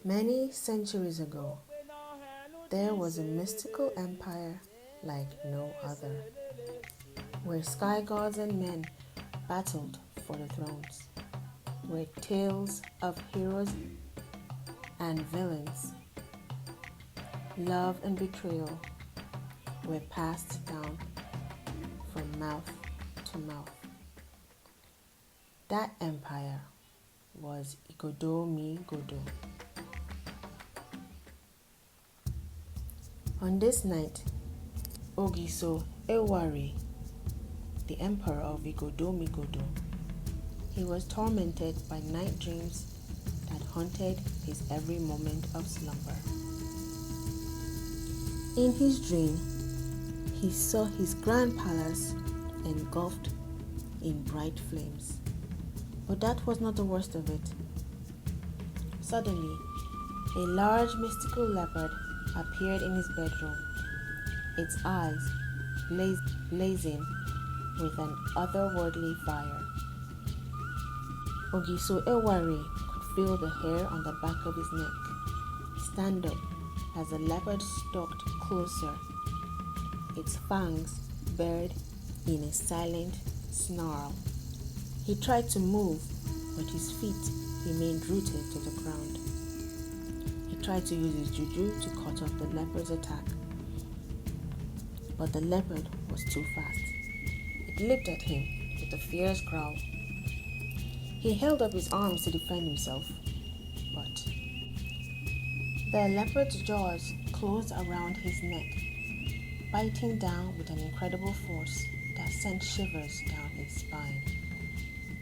Many centuries ago, there was a mystical empire like no other, where sky gods and men battled for the thrones, where tales of heroes and villains, love and betrayal were passed down from mouth to mouth. That empire was Igodomigodo. On this night, Ogiso Ewari, the emperor of Igodomigodo, he was tormented by night dreams that haunted his every moment of slumber. In his dream, he saw his grand palace engulfed in bright flames. But that was not the worst of it. Suddenly, a large mystical leopard appeared in his bedroom, its eyes blazing with an otherworldly fire. Ogiso Ewari could feel the hair on the back of his neck stand up as the leopard stalked closer, its fangs bared in a silent snarl. He tried to move, but his feet remained rooted to the ground. He tried to use his juju to cut off the leopard's attack, but the leopard was too fast. It leaped at him with a fierce growl. He held up his arms to defend himself, but the leopard's jaws closed around his neck, biting down with an incredible force that sent shivers down his spine.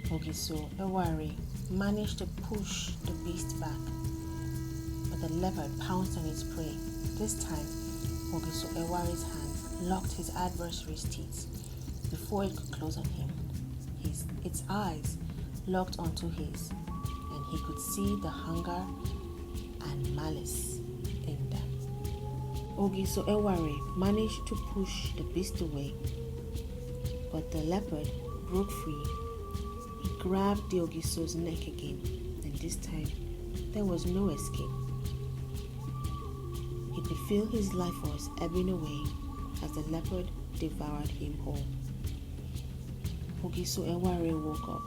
Ogiso Ewari managed to push the beast back, but the leopard pounced on its prey. This time, Ogiso Ewari's hand locked his adversary's teeth before it could close on him. Its eyes locked onto his, and he could see the hunger and malice in them. Ogiso Ewari managed to push the beast away, but the leopard broke free. He grabbed the Ogiso's neck again, and this time there was no escape. He could feel his life force ebbing away as the leopard devoured him whole. Ogiso Ewari woke up,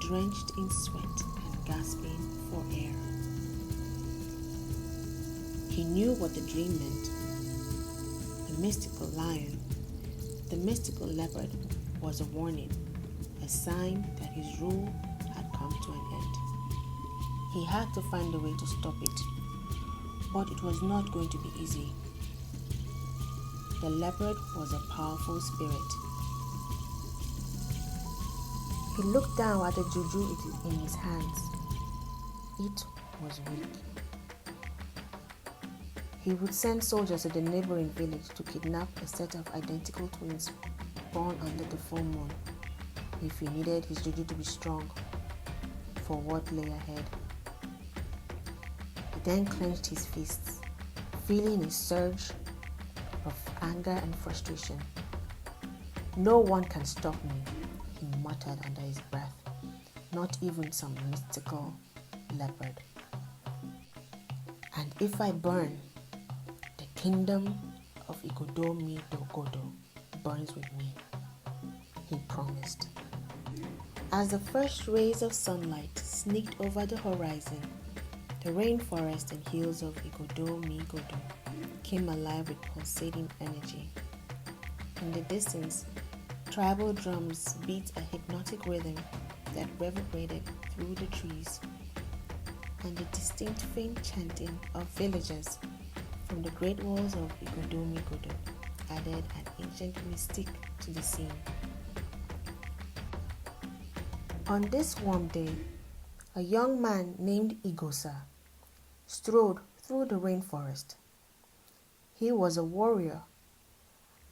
drenched in sweat and gasping for air. He knew what the dream meant. The mystical lion, the mystical leopard was a warning, a sign that his rule had come to an end. He had to find a way to stop it, but it was not going to be easy. The leopard was a powerful spirit. He looked down at the juju in his hands. It was weak. He would send soldiers to the neighboring village to kidnap a set of identical twins born under the full moon if he needed his juju to be strong for what lay ahead. He then clenched his fists, feeling a surge of anger and frustration. "No one can stop me," he muttered under his breath, "not even some mystical leopard. And if I burn, the kingdom of Ighodomigodo burns with me," he promised. As the first rays of sunlight sneaked over the horizon, the rainforest and hills of Ighodomigodo came alive with pulsating energy. In the distance, tribal drums beat a hypnotic rhythm that reverberated through the trees, and the distinct faint chanting of villagers from the great walls of Ighodomigodo added an ancient mystique to the scene. On this warm day, a young man named Egosa strode through the rainforest. He was a warrior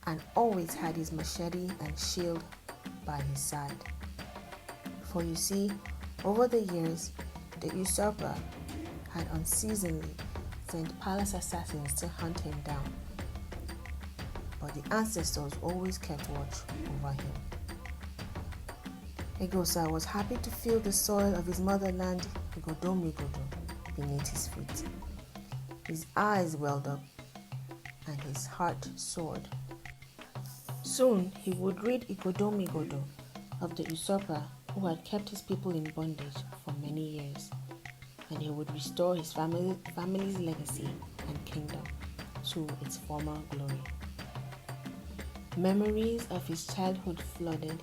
and always had his machete and shield by his side. For you see, over the years, the usurper had unceasingly sent palace assassins to hunt him down, but the ancestors always kept watch over him. Egosa was happy to feel the soil of his motherland, Igodomigodo, beneath his feet. His eyes welled up and his heart soared. Soon he would rid Igodomigodo of the usurper who had kept his people in bondage for many years, and he would restore his family's legacy and kingdom to its former glory. Memories of his childhood flooded.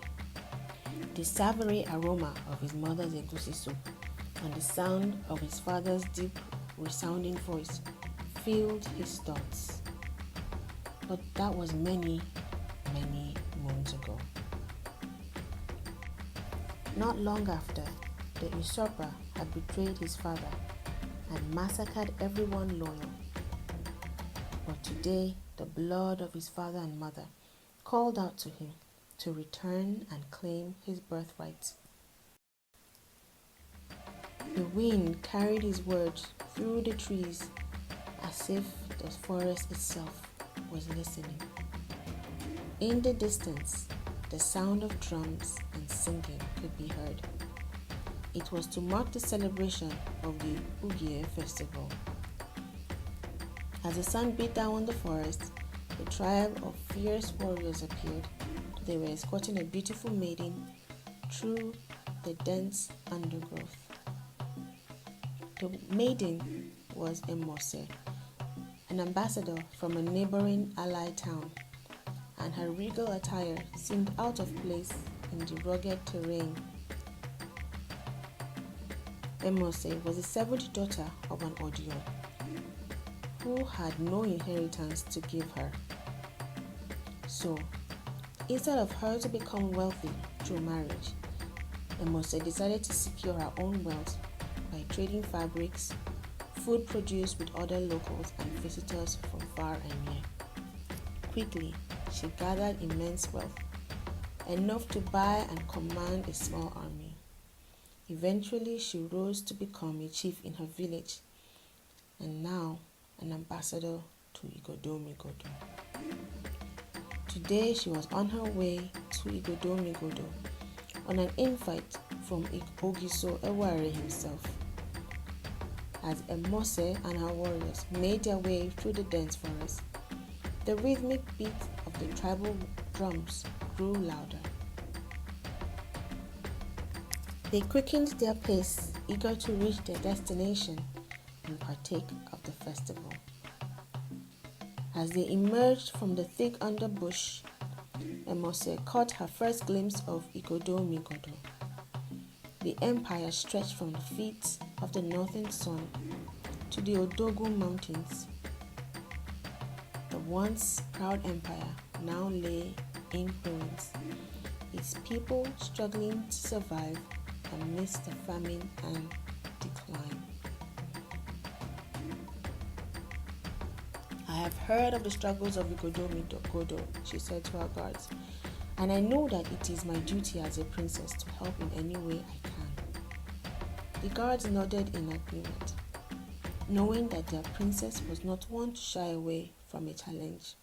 The savory aroma of his mother's egusi soup and the sound of his father's deep, resounding voice filled his thoughts. But that was many, many moons ago. Not long after, the usurper had betrayed his father and massacred everyone loyal. But today, the blood of his father and mother called out to him to return and claim his birthright. The wind carried his words through the trees as if the forest itself was listening. In the distance, the sound of drums and singing could be heard. It was to mark the celebration of the OGECHI festival. As the sun beat down on the forest, a tribe of fierce warriors appeared. They were escorting a beautiful maiden through the dense undergrowth. The maiden was Emose, an ambassador from a neighboring allied town, and her regal attire seemed out of place in the rugged terrain. Emose was the seventh daughter of an Odio, who had no inheritance to give her. So, instead of her to become wealthy through marriage, Emose decided to secure her own wealth by trading fabrics, food produce with other locals and visitors from far and near. Quickly, she gathered immense wealth, enough to buy and command a small army. Eventually, she rose to become a chief in her village, and now an ambassador to Igodomigodo. Today, she was on her way to Igodomigodo on an invite from Ogiso Eware himself. As Emose and her warriors made their way through the dense forest, the rhythmic beat of the tribal drums grew louder. They quickened their pace, eager to reach their destination and partake of the festival. As they emerged from the thick underbush, Emose caught her first glimpse of Igodomigodo. The empire stretched from the feet of the northern sun to the Odogu mountains. The once proud empire now lay in ruins, its people struggling to survive amidst the famine and decline. I have heard of the struggles of Igodomigodo, she said to her guards, and I know that it is my duty as a princess to help in any way I can. The guards nodded in agreement, knowing that their princess was not one to shy away from a challenge.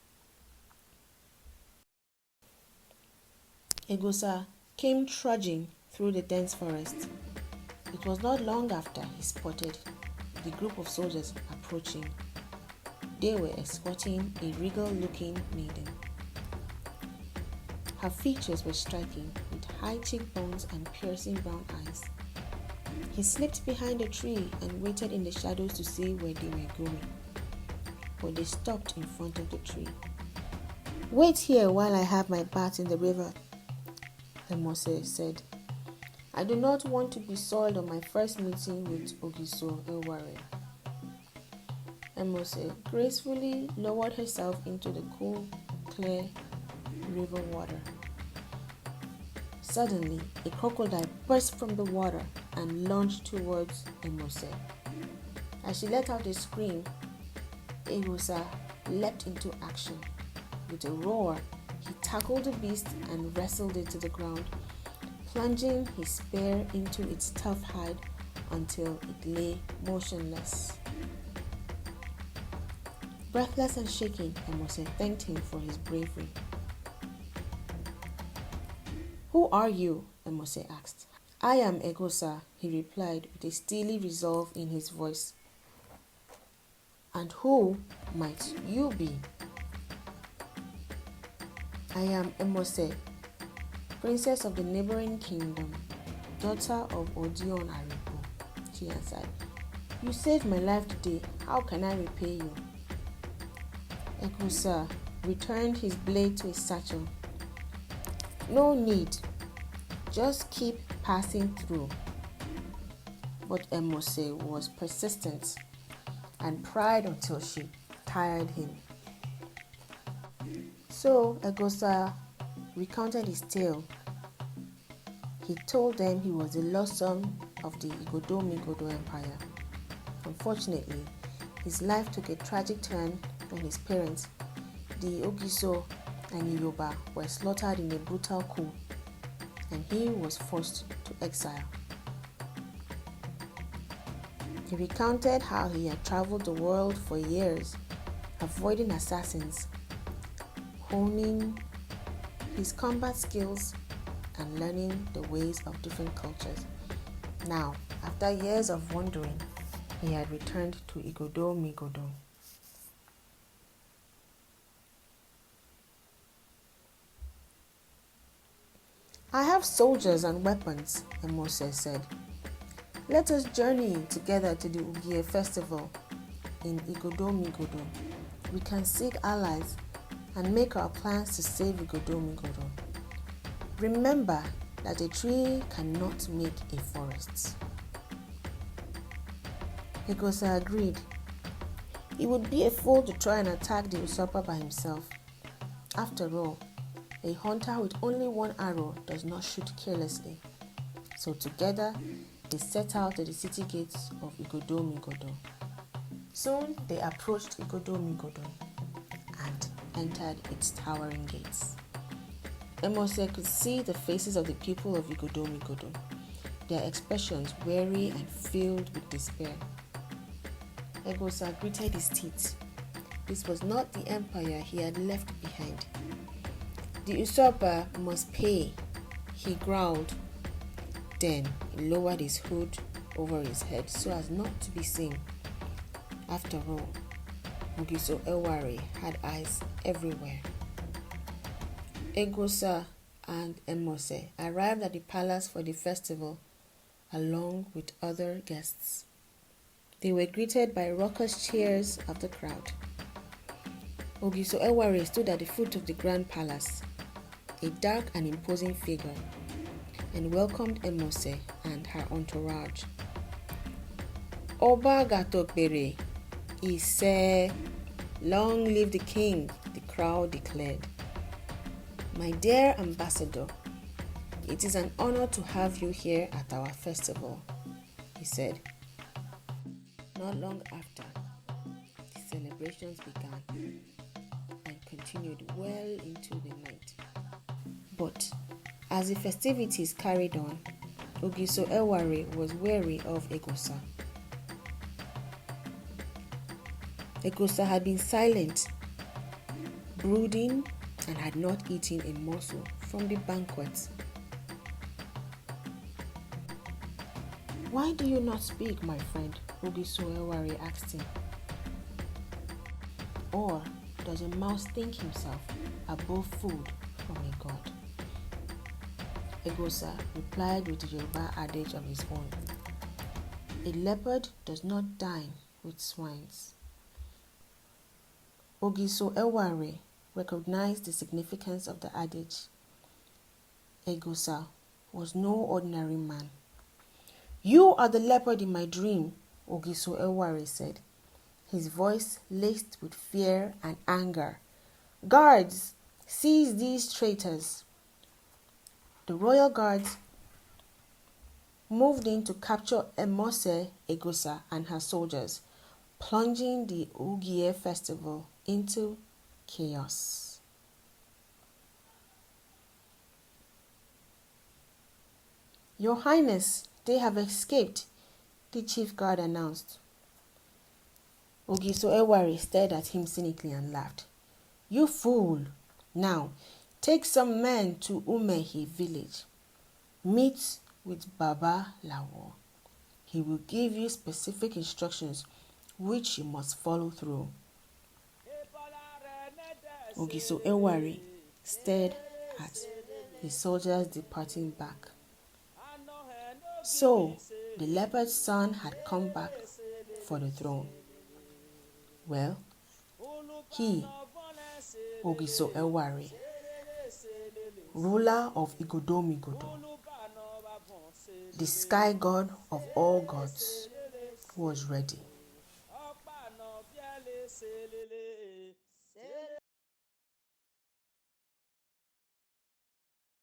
Egosa came trudging through the dense forest. It was not long after he spotted the group of soldiers approaching. They were escorting a regal-looking maiden. Her features were striking, with high cheekbones and piercing brown eyes. He slipped behind a tree and waited in the shadows to see where they were going. But they stopped in front of the tree. "Wait here while I have my bath in the river," Emose said. "I do not want to be soiled on my first meeting with Ogiso Eware." Emose gracefully lowered herself into the cool, clear river water. Suddenly, a crocodile burst from the water and lunged towards Emose. As she let out a scream, Egosa leapt into action. With a roar, he tackled the beast and wrestled it to the ground, plunging his spear into its tough hide until it lay motionless. Breathless and shaking, Emose thanked him for his bravery. Who are you? Emose asked. I am Egosa, he replied with a steely resolve in his voice. And who might you be? I am Emose, princess of the neighboring kingdom, daughter of Odion Aripo, she answered. You saved my life today. How can I repay you? Egosa returned his blade to his satchel. No need. Just keep passing through. But Emose was persistent and pried until she tired him. So Egosa recounted his tale. He told them he was the lost son of the Igodomigodo Empire. Unfortunately, his life took a tragic turn when his parents, the Ogiso and Yoruba, were slaughtered in a brutal coup, and he was forced to exile. He recounted how he had traveled the world for years, avoiding assassins, honing his combat skills, and learning the ways of different cultures. Now, after years of wandering, he had returned to Ighodomigodo. I have soldiers and weapons, Emose said. Let us journey together to the Ugie festival in Igodomigodo. We can seek allies and make our plans to save Ighodomigodo. Remember that a tree cannot make a forest. Egosa agreed. He would be a fool to try and attack the usurper by himself. After all, a hunter with only one arrow does not shoot carelessly. So together, they set out to the city gates of Ighodomigodo. Soon they approached Ighodomigodo and entered its towering gates. Emose could see the faces of the people of Ighodomigodo, their expressions weary and filled with despair. Egosa gritted his teeth. This was not the empire he had left behind. The usurper must pay, he growled. Then he lowered his hood over his head so as not to be seen. After all, Ogiso Ewari had eyes everywhere. Eghosa and Emose arrived at the palace for the festival along with other guests. They were greeted by raucous cheers of the crowd. Ogiso Ewari stood at the foot of the grand palace, a dark and imposing figure, and welcomed Emose and her entourage. Oba Gatokbere, he said, long live the king, the crowd declared. My dear ambassador, it is an honor to have you here at our festival, he said. Not long after, the celebrations began and continued well into the night. But as the festivities carried on, Ogiso Ewari was wary of Egosa. Egosa had been silent, brooding, and had not eaten a morsel from the banquet. Why do you not speak, my friend? Ogiso Ewari asked him. Or does a mouse think himself above food from a god? Egosa replied with the Yoruba adage of his own. A leopard does not dine with swines. Ogiso Ewari recognized the significance of the adage. Egosa was no ordinary man. You are the leopard in my dream, Ogiso Ewari said, his voice laced with fear and anger. Guards, seize these traitors. The royal guards moved in to capture Emose, Egosa, and her soldiers, plunging the Ugie festival into chaos. Your Highness, they have escaped, the chief guard announced. Ogiso Ewari stared at him cynically and laughed. You fool! Now, Take some men to Umehi village. Meet with Baba Lawo. He will give you specific instructions which you must follow through. Ogiso Ewari stared at the soldiers departing back. So, the leopard's son had come back for the throne. Well, he, Ogiso Ewari, ruler of Igodomigodo, the sky god of all gods, was ready.